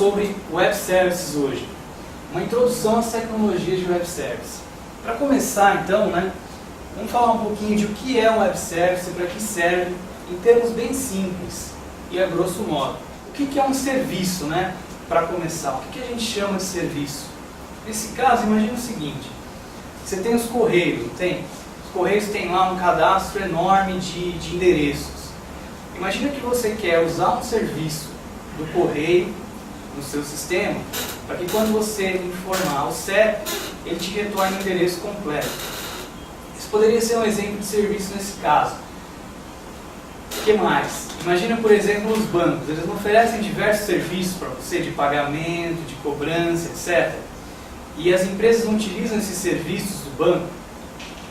sobre Web Services hoje. Uma introdução às tecnologias de Web Service. Para começar então, vamos falar um pouquinho de o que é um Web Service e para que serve em termos bem simples e a grosso modo. O que é um serviço, para começar? O que a gente chama de serviço? Nesse caso, imagine o seguinte, você tem os Correios, não tem? Os Correios têm lá um cadastro enorme de endereços. Imagina que você quer usar um serviço do Correio no seu sistema, para que quando você informar ao CEP, ele te retorne o endereço completo. Isso poderia ser um exemplo de serviço nesse caso. O que mais? Imagina, por exemplo, os bancos. Eles oferecem diversos serviços para você, de pagamento, de cobrança, etc. E as empresas não utilizam esses serviços do banco,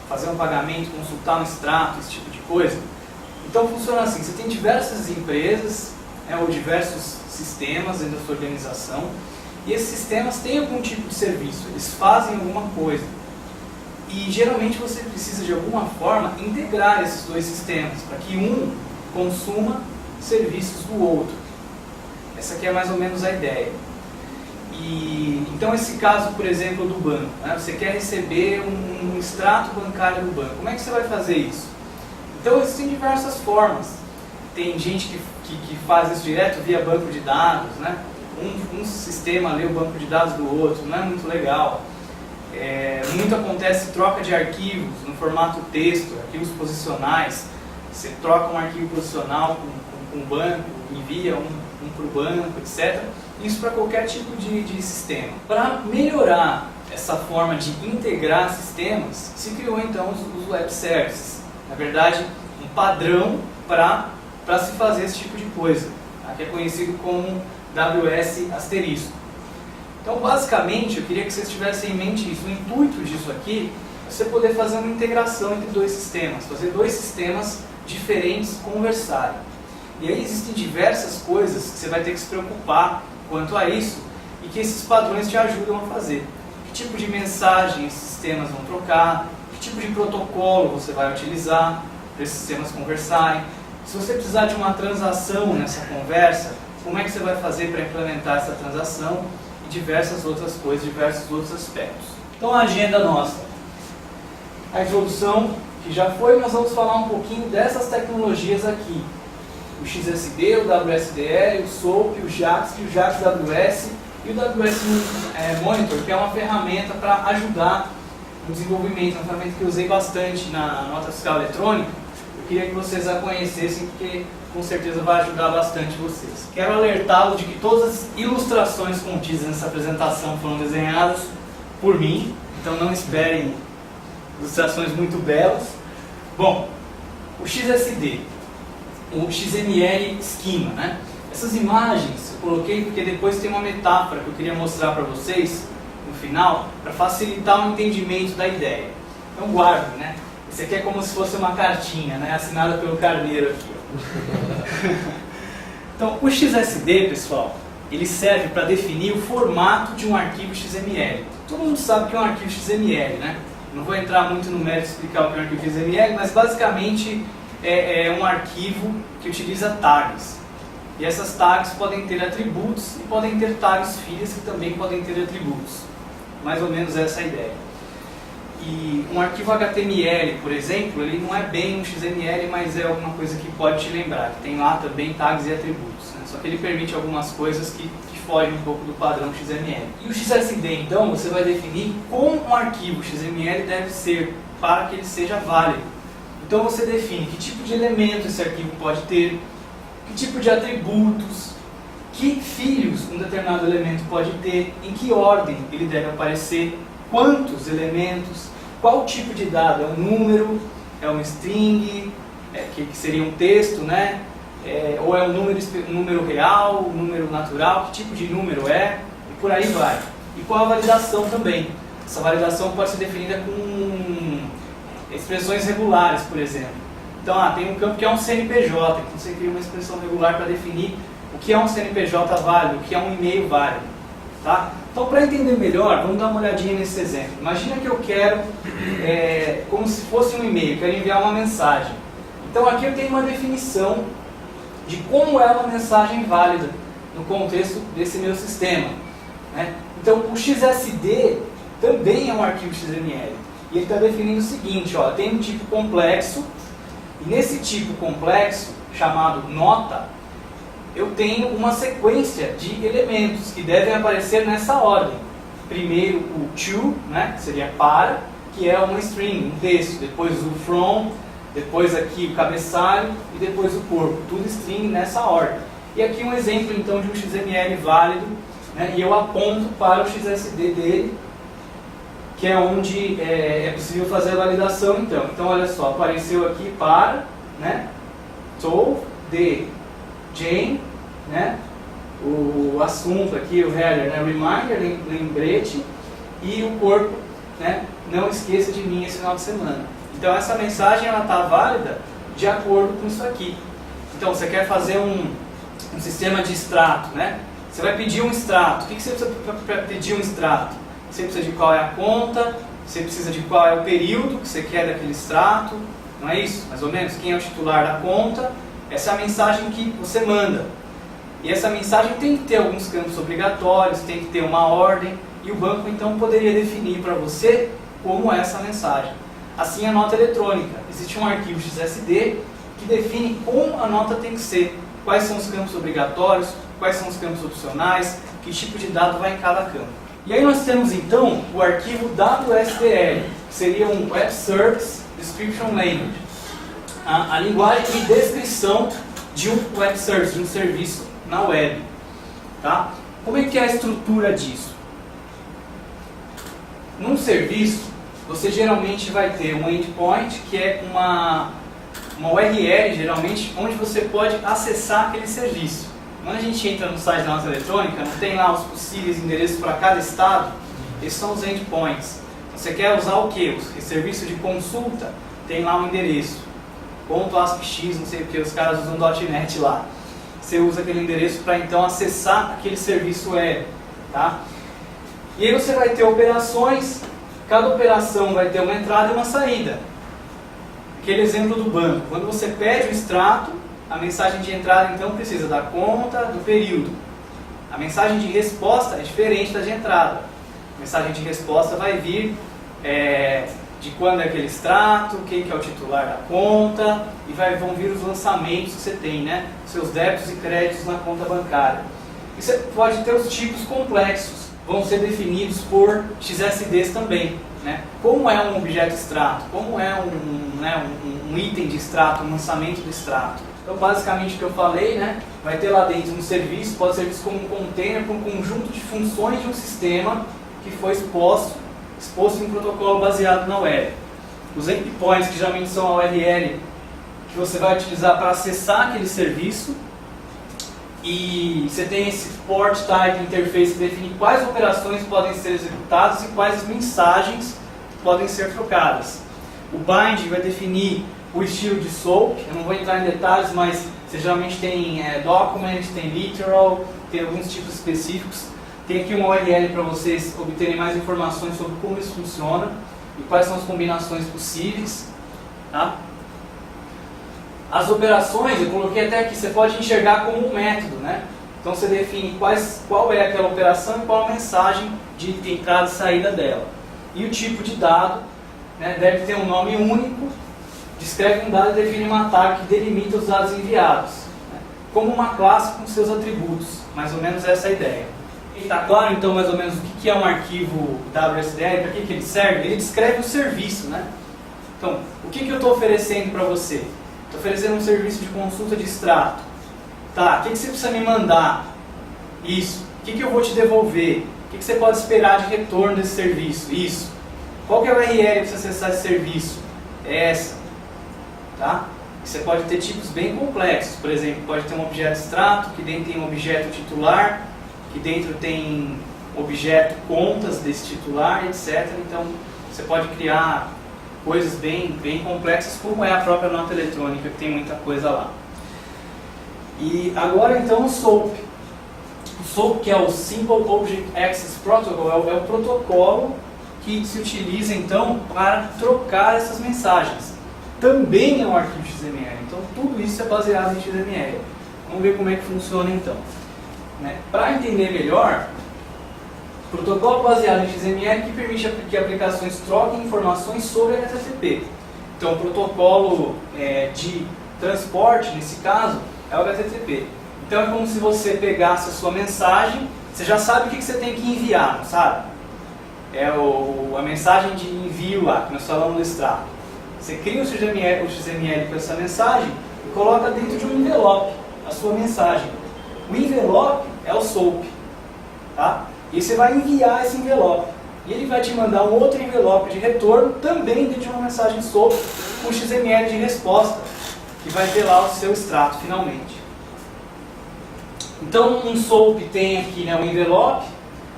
fazer um pagamento, consultar um extrato, esse tipo de coisa. Então funciona assim, você tem diversas empresas, ou diversos sistemas dentro da sua organização, e esses sistemas têm algum tipo de serviço, eles fazem alguma coisa. E geralmente você precisa de alguma forma integrar esses dois sistemas, para que um consuma serviços do outro. Essa aqui é mais ou menos a ideia. Então esse caso, por exemplo, do banco, você quer receber um extrato bancário do banco, como é que você vai fazer isso? Então existem diversas formas. Tem gente que faz isso direto via banco de dados, um sistema lê o banco de dados do outro, não é muito legal. Muito acontece troca de arquivos no formato texto, arquivos posicionais. Você troca um arquivo posicional com um banco, envia um para o banco, etc. Isso para qualquer tipo de sistema. Para melhorar essa forma de integrar sistemas, se criou então os Web Services. Na verdade, um padrão para se fazer esse tipo de coisa, que é conhecido como WS asterisco. Então, basicamente, eu queria que vocês tivessem em mente isso. O intuito disso aqui é você poder fazer uma integração entre dois sistemas, fazer dois sistemas diferentes conversarem. E aí existem diversas coisas que você vai ter que se preocupar quanto a isso e que esses padrões te ajudam a fazer. Que tipo de mensagem esses sistemas vão trocar, que tipo de protocolo você vai utilizar para esses sistemas conversarem. Se você precisar de uma transação nessa conversa, como é que você vai fazer para implementar essa transação e diversas outras coisas, diversos outros aspectos. Então a agenda nossa. A introdução que já foi, nós vamos falar um pouquinho dessas tecnologias aqui. O XSD, o WSDL, o SOAP, o JAX, o JAX-WS e o WS Monitor, que é uma ferramenta para ajudar no desenvolvimento, uma ferramenta que eu usei bastante na nota fiscal eletrônica. Eu queria que vocês a conhecessem, porque com certeza vai ajudar bastante vocês. Quero alertá-los de que todas as ilustrações contidas nessa apresentação foram desenhadas por mim, então não esperem ilustrações muito belas. Bom, o XSD, o XML Schema, essas imagens eu coloquei porque depois tem uma metáfora que eu queria mostrar para vocês no final, para facilitar o entendimento da ideia. Então guardem, Esse aqui é como se fosse uma cartinha, assinada pelo carneiro aqui. Então, o XSD, pessoal, ele serve para definir o formato de um arquivo XML. Todo mundo sabe que é um arquivo XML, Não vou entrar muito no mérito de explicar o que é um arquivo XML, mas basicamente é um arquivo que utiliza tags. E essas tags podem ter atributos e podem ter tags filhas que também podem ter atributos. Mais ou menos essa é a ideia. E um arquivo HTML, por exemplo, ele não é bem um XML, mas é alguma coisa que pode te lembrar, que tem lá também tags e atributos. Só que ele permite algumas coisas que fogem um pouco do padrão XML. E o XSD, então, você vai definir como um arquivo XML deve ser para que ele seja válido. Então você define que tipo de elemento esse arquivo pode ter, que tipo de atributos, que filhos um determinado elemento pode ter, em que ordem ele deve aparecer, quantos elementos, qual tipo de dado, é um número, é um string, que seria um texto, ou é um número real, um número natural, que tipo de número é, e por aí vai. E qual a validação também. Essa validação pode ser definida com expressões regulares, por exemplo. Então, tem um campo que é um CNPJ, então você cria uma expressão regular para definir o que é um CNPJ válido, o que é um e-mail válido. Tá? Então, para entender melhor, vamos dar uma olhadinha nesse exemplo. Imagina que eu quero, como se fosse um e-mail, quero enviar uma mensagem. Então, aqui eu tenho uma definição de como é uma mensagem válida. no contexto desse meu sistema, né? Então o XSD também é um arquivo XML. E ele está definindo o seguinte, ó, tem um tipo complexo, e nesse tipo complexo, chamado nota, eu tenho uma sequência de elementos que devem aparecer nessa ordem. Primeiro o to, né, que seria para, que é uma string, um texto, depois o from, depois aqui o cabeçalho e depois o corpo, tudo string nessa ordem. E aqui um exemplo então de um XML válido, né, e eu aponto para o XSD dele, que é onde é possível fazer a validação então. Então olha só, apareceu aqui para, né, to, de, Jane, né, o assunto aqui, o header, né, reminder, lembrete, e o corpo, né, não esqueça de mim esse final de semana. Então essa mensagem está válida de acordo com isso aqui. Então você quer fazer um sistema de extrato, né? Você vai pedir um extrato. O que você precisa para pedir um extrato? Você precisa de qual é a conta, você precisa de qual é o período que você quer daquele extrato, não é isso? Mais ou menos, quem é o titular da conta. Essa é a mensagem que você manda. E essa mensagem tem que ter alguns campos obrigatórios, tem que ter uma ordem, e o banco então poderia definir para você como é essa mensagem. Assim a nota eletrônica. Existe um arquivo XSD que define como a nota tem que ser, quais são os campos obrigatórios, quais são os campos opcionais, que tipo de dado vai em cada campo. E aí nós temos então o arquivo WSDL, que seria um Web Service Description Language, a linguagem de descrição de um web service, de um serviço na web. Tá? Como é que é a estrutura disso? Num serviço, você geralmente vai ter um endpoint, que é uma URL, geralmente, onde você pode acessar aquele serviço. Quando a gente entra no site da nota eletrônica, não tem lá os possíveis endereços para cada estado? Esses são os endpoints. Você quer usar o quê? O serviço de consulta tem lá um endereço. .aspx, não sei o que, os caras usam .NET lá. Você usa aquele endereço para então acessar aquele serviço web. Tá? E aí você vai ter operações, cada operação vai ter uma entrada e uma saída. Aquele exemplo do banco. Quando você pede o extrato, a mensagem de entrada então precisa da conta, do período. A mensagem de resposta é diferente da de entrada. A mensagem de resposta vai vir de quando é aquele extrato, quem que é o titular da conta, e vão vir os lançamentos que você tem, né? Seus débitos e créditos na conta bancária. E você pode ter os tipos complexos, vão ser definidos por XSDs também. Né? Como é um objeto extrato? Como é um item de extrato, um lançamento de extrato? Então, basicamente, o que eu falei, né, vai ter lá dentro um serviço, pode ser visto como um container para um conjunto de funções de um sistema que foi exposto em um protocolo baseado na web. Os endpoints, que geralmente são a URL que você vai utilizar para acessar aquele serviço, e você tem esse port type interface que define quais operações podem ser executadas e quais mensagens podem ser trocadas. O bind vai definir o estilo de SOAP. Eu não vou entrar em detalhes, mas você geralmente tem document, tem literal, tem alguns tipos específicos. Tem aqui uma URL para vocês obterem mais informações sobre como isso funciona e quais são as combinações possíveis. Tá? As operações, eu coloquei até aqui, você pode enxergar como um método, né? Então você define qual é aquela operação e qual a mensagem de entrada e saída dela. E o tipo de dado, né, deve ter um nome único, descreve um dado e define uma tag que delimita os dados enviados. Né? Como uma classe com seus atributos, mais ou menos essa é a ideia. E está claro então mais ou menos o que é um arquivo WSDL, para que ele serve? Ele descreve o serviço, né? Então, o que eu estou oferecendo para você? Estou oferecendo um serviço de consulta de extrato. Tá, o que você precisa me mandar? Isso. O que eu vou te devolver? O que você pode esperar de retorno desse serviço? Isso. Qual que é a URL para você acessar esse serviço? É essa. Tá? E você pode ter tipos bem complexos. Por exemplo, pode ter um objeto extrato, que dentro tem um objeto titular, que dentro tem objeto contas desse titular, etc. Então, você pode criar coisas bem complexas, como é a própria nota eletrônica, que tem muita coisa lá. E agora então o SOAP. O SOAP, que é o Simple Object Access Protocol, é o protocolo que se utiliza então para trocar essas mensagens. Também é um arquivo XML, então tudo isso é baseado em XML. Vamos ver como é que funciona então. né? Para entender melhor, protocolo baseado em XML que permite que aplicações troquem informações sobre HTTP. Então, o protocolo de transporte, nesse caso, é o HTTP. Então, é como se você pegasse a sua mensagem, você já sabe o que você tem que enviar, não sabe? É a mensagem de envio lá, que nós falamos no extrato. Você cria o XML com essa mensagem e coloca dentro de um envelope a sua mensagem. O envelope é o SOAP, tá? E você vai enviar esse envelope. E ele vai te mandar um outro envelope de retorno, também dentro de uma mensagem SOAP, com XML de resposta, que vai ter lá o seu extrato finalmente. Então, um SOAP tem aqui, né, um envelope,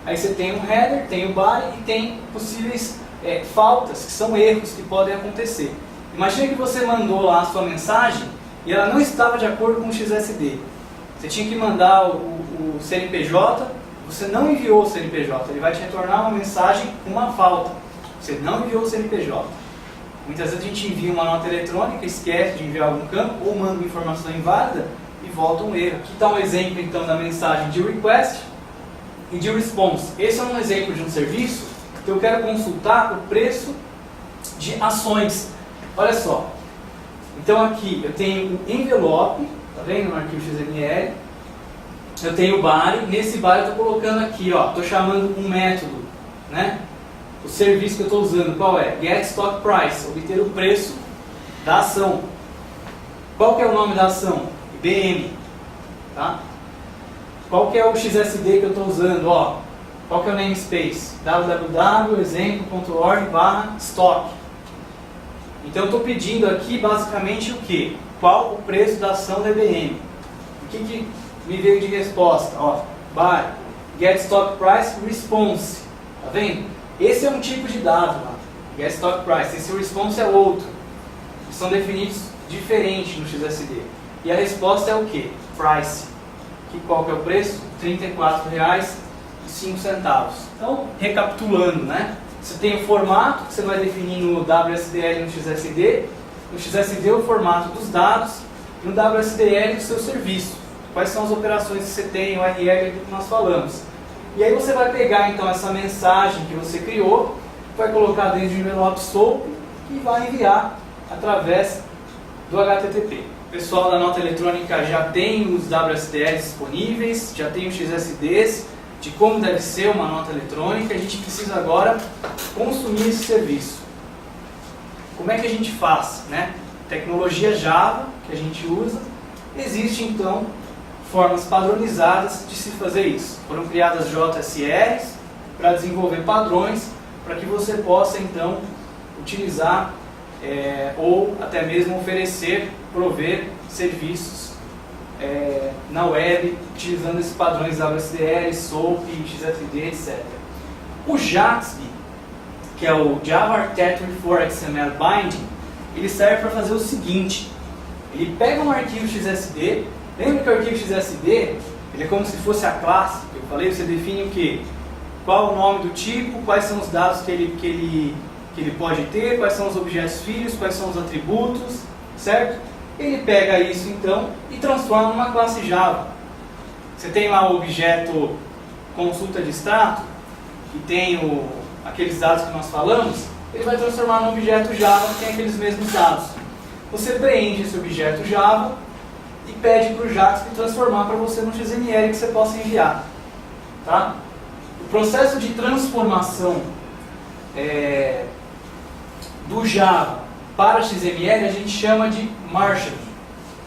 aí você tem um header, tem o body e tem possíveis faltas, que são erros que podem acontecer. Imagina que você mandou lá a sua mensagem e ela não estava de acordo com o XSD. Você tinha que mandar o CNPJ, você não enviou o CNPJ, ele vai te retornar uma mensagem com uma falta. Você não enviou o CNPJ. Muitas vezes a gente envia uma nota eletrônica, esquece de enviar algum campo, ou manda uma informação inválida e volta um erro. Aqui está um exemplo então da mensagem de request e de response. Esse é um exemplo de um serviço que eu quero consultar o preço de ações. Olha só. Então aqui eu tenho um envelope, tá vendo no arquivo XML? Eu tenho o body, nesse body eu estou colocando aqui, ó, estou chamando um método, né? O serviço que eu estou usando, qual é? Get Stock Price, obter o preço da ação. Qual que é o nome da ação? IBM, tá? Qual que é o XSD que eu estou usando? Ó, qual que é o namespace? www.exemplo.org/stock. Então eu estou pedindo aqui basicamente o que? Qual o preço da ação da IBM? O que me veio de resposta? Ó, by Get Stock Price Response. Tá vendo? Esse é um tipo de dado lá. Get Stock Price. Esse response é outro. Eles são definidos diferente no XSD. E a resposta é o que? Price. Qual que é o preço? R$ 34,05. Então, recapitulando, né? Você tem o formato que você vai definir no WSDL e no XSD. No XSD o formato dos dados e no WSDL o seu serviço. Quais são as operações que você tem, o URL que nós falamos. E aí você vai pegar então essa mensagem que você criou, vai colocar dentro de um envelope SOAP e vai enviar através do HTTP. O pessoal da nota eletrônica já tem os WSDLs disponíveis, já tem os XSDs, de como deve ser uma nota eletrônica. A gente precisa agora consumir esse serviço. Como é que a gente faz, né? Tecnologia Java, que a gente usa, existe então formas padronizadas de se fazer isso. Foram criadas JSRs para desenvolver padrões, para que você possa então utilizar ou até mesmo oferecer, prover serviços na web, utilizando esses padrões WSDL, SOAP, XSD, etc. O JAXB, que é o Java Architecture for XML Binding, ele serve para fazer o seguinte: ele pega um arquivo XSD. Lembra que o arquivo XSD, ele é como se fosse a classe que eu falei, você define o quê? Qual o nome do tipo, quais são os dados que ele pode ter, quais são os objetos filhos, quais são os atributos, certo? Ele pega isso então e transforma numa classe Java. Você tem lá o objeto consulta de extrato, que tem aqueles dados que nós falamos, ele vai transformar num objeto Java que tem aqueles mesmos dados. Você preenche esse objeto Java e pede para o JAXB transformar para você no XML que você possa enviar. Tá? O processo de transformação do Java para XML a gente chama de marshalling.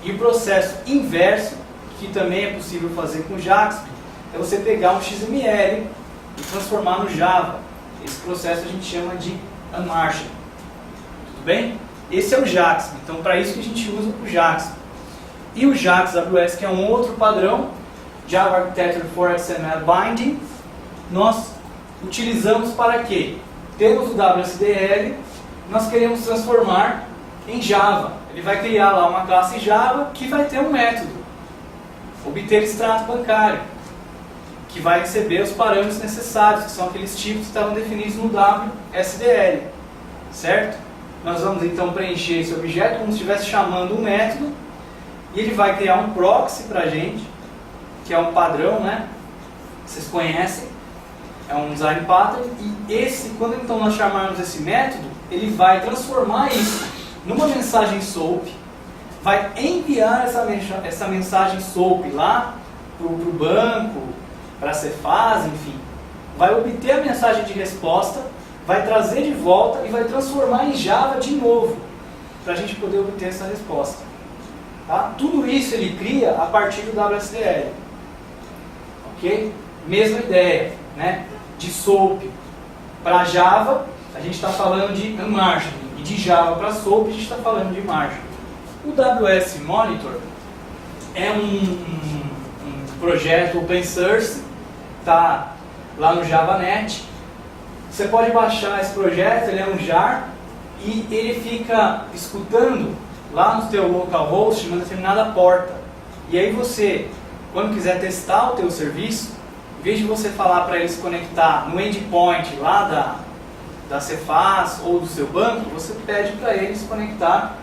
E o processo inverso, que também é possível fazer com o JAXB, é você pegar um XML e transformar no Java. Esse processo a gente chama de unmarshalling. Tudo bem? Esse é o JAXB. Então, para isso que a gente usa o JAXB. E o JAX AWS, que é um outro padrão, Java Architecture for XML Binding, nós utilizamos para quê? Temos o WSDL, nós queremos transformar em Java. Ele vai criar lá uma classe Java que vai ter um método, obter extrato bancário, que vai receber os parâmetros necessários, que são aqueles tipos que estavam definidos no WSDL, certo? Nós vamos então preencher esse objeto como se estivesse chamando um método, e ele vai criar um proxy para a gente, que é um padrão, né? Vocês conhecem, é um design pattern, e esse, quando então nós chamarmos esse método, ele vai transformar isso numa mensagem SOAP, vai enviar essa mensagem SOAP lá para o banco, para a Cefaz, enfim, vai obter a mensagem de resposta, vai trazer de volta e vai transformar em Java de novo, para a gente poder obter essa resposta. Tá? Tudo isso ele cria a partir do WSDL. Ok? Mesma ideia, né? De SOAP para Java, a gente está falando de Unmargined, e de Java para SOAP, a gente está falando de Margined. O WS Monitor é um projeto open source, está lá no JavaNet. Você pode baixar esse projeto, ele é um jar, e ele fica escutando lá no teu localhost uma determinada porta. E aí você, quando quiser testar o teu serviço, em vez de você falar para ele se conectar no endpoint lá da Cefaz ou do seu banco, você pede para ele se conectar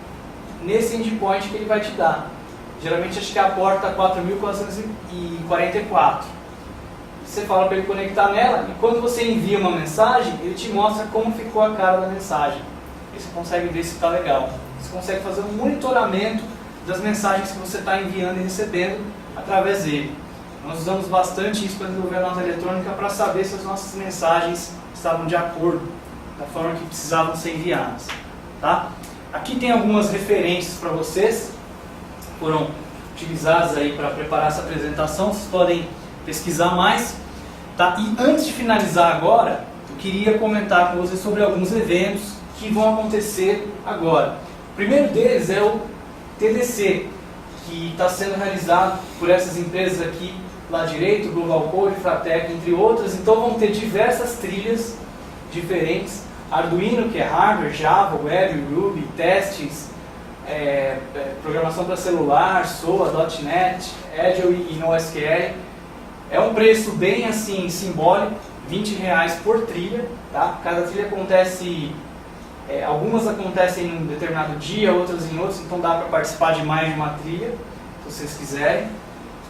nesse endpoint que ele vai te dar. Geralmente acho que é a porta 4444. Você fala para ele conectar nela, e quando você envia uma mensagem, ele te mostra como ficou a cara da mensagem. E você consegue ver se está legal. Você consegue fazer um monitoramento das mensagens que você está enviando e recebendo através dele. Nós usamos bastante isso para desenvolver a nota eletrônica para saber se as nossas mensagens estavam de acordo da forma que precisavam ser enviadas. Tá? Aqui tem algumas referências para vocês, foram utilizadas aí para preparar essa apresentação, vocês podem pesquisar mais. Tá? E antes de finalizar agora, eu queria comentar com vocês sobre alguns eventos que vão acontecer agora. O primeiro deles é o TDC, que está sendo realizado por essas empresas aqui, lá direito, Global Code, Fratec, entre outras. Então vão ter diversas trilhas diferentes. Arduino, que é hardware, Java, Web, Ruby, testes, programação para celular, SOA, .NET, Agile e NoSQL. É um preço bem assim simbólico, R$20 por trilha. Tá? Cada trilha acontece, algumas acontecem em um determinado dia, outras em outros, então dá para participar de mais de uma trilha, se vocês quiserem.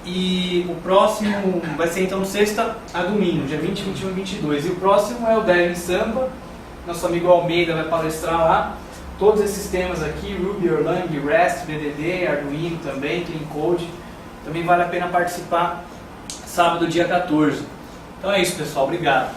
E o próximo vai ser então sexta a domingo, dia 20, 21 e 22. E o próximo é o Dev em Sampa. Nosso amigo Almeida vai palestrar lá. Todos esses temas aqui, Ruby, Erlang, REST, BDD, Arduino também, Clean Code. Também vale a pena participar sábado, dia 14. Então é isso, pessoal. Obrigado.